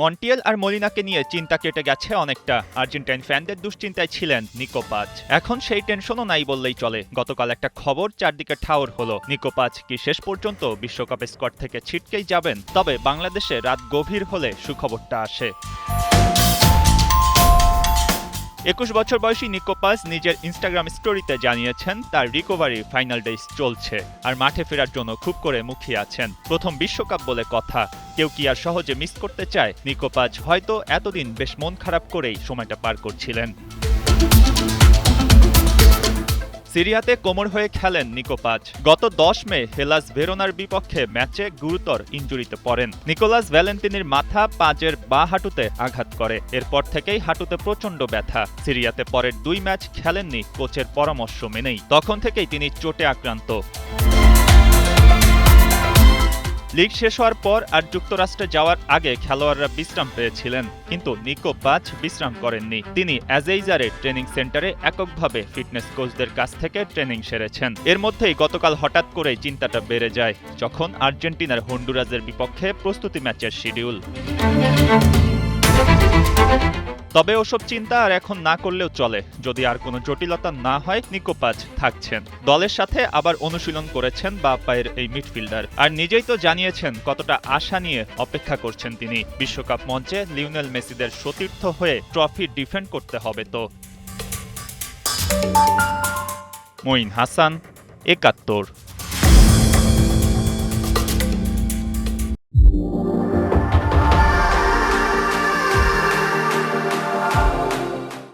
Montiel আর মলিনাকে নিয়ে চিন্তা কেটে গেছে অনেকটা। আর্জেন্টাইন ফ্যানদের দুশ্চিন্তায় ছিলেন নিকো পাজ। এখন সেই টেনশনও নাই বললেই চলে। গতকাল একটা খবর চারদিকে ঠাউর হলো, নিকো পাজ কি শেষ পর্যন্ত বিশ্বকাপের স্কোয়াড থেকে ছিটকেই যাবেন? তবে বাংলাদেশে রাত গভীর হলে সুখবরটা আসে। ২১ বছর বয়সী নিকো পাজ নিজের ইনস্টাগ্রাম স্টোরিতে জানিয়েছেন তার রিকভারি ফাইনাল ডেজ চলছে আর মাঠে ফেরার জন্য খুব করে মুখিয়ে আছেন। প্রথম বিশ্বকাপ বলে কথা, কেউ কি আর সহজে মিস করতে চায়? নিকো পাজ হয়তো এতদিন বেশ মন খারাপ করেই সময়টা পার করছিলেন। সিরিয়াতে কোমর হয়ে খেলেন নিকো পাজ। গত ১০ মে হেলাস ভেরোনার বিপক্ষে ম্যাচে গুরুতর ইনজুরিতে পড়েন। নিকোলাস ভ্যালেন্তিনির মাথা পাজের বাঁ হাঁটুতে আঘাত করে। এরপর থেকেই হাঁটুতে প্রচণ্ড ব্যথা। সিরিয়াতে পরের ২ ম্যাচ খেলেননি কোচের পরামর্শ মেনেই। তখন থেকেই তিনি চোটে আক্রান্ত। লিগ শেষ হওয়ার পর আর যুক্তরাষ্ট্রে যাওয়ার আগে খেলোয়াড়রা বিশ্রাম পেয়েছিলেন, কিন্তু নিকো পাজ বিশ্রাম করেননি। তিনি অ্যাজেইজারের ট্রেনিং সেন্টারে এককভাবে ফিটনেস কোচদের কাছ থেকে ট্রেনিং সেরেছেন। এর মধ্যেই গতকাল হঠাৎ করেই চিন্তাটা বেড়ে যায়, যখন আর্জেন্টিনার হন্ডুরাসের বিপক্ষে প্রস্তুতি ম্যাচের শিডিউল। তবে ওসব চিন্তা আর এখন না করলেও চলে। যদি আর কোনো জটিলতা না হয়, নিকো পাজ থাকছেন। দলের সাথে আবার অনুশীলন করেছেন বাঁ পায়ের এই মিডফিল্ডার। আর নিজেই তো জানিয়েছেন কতটা আশা নিয়ে অপেক্ষা করছেন তিনি। বিশ্বকাপ মঞ্চে লিওনেল মেসিদের সতীর্থ হয়ে ট্রফি ডিফেন্ড করতে হবে তো। মঈন হাসান, ৭১।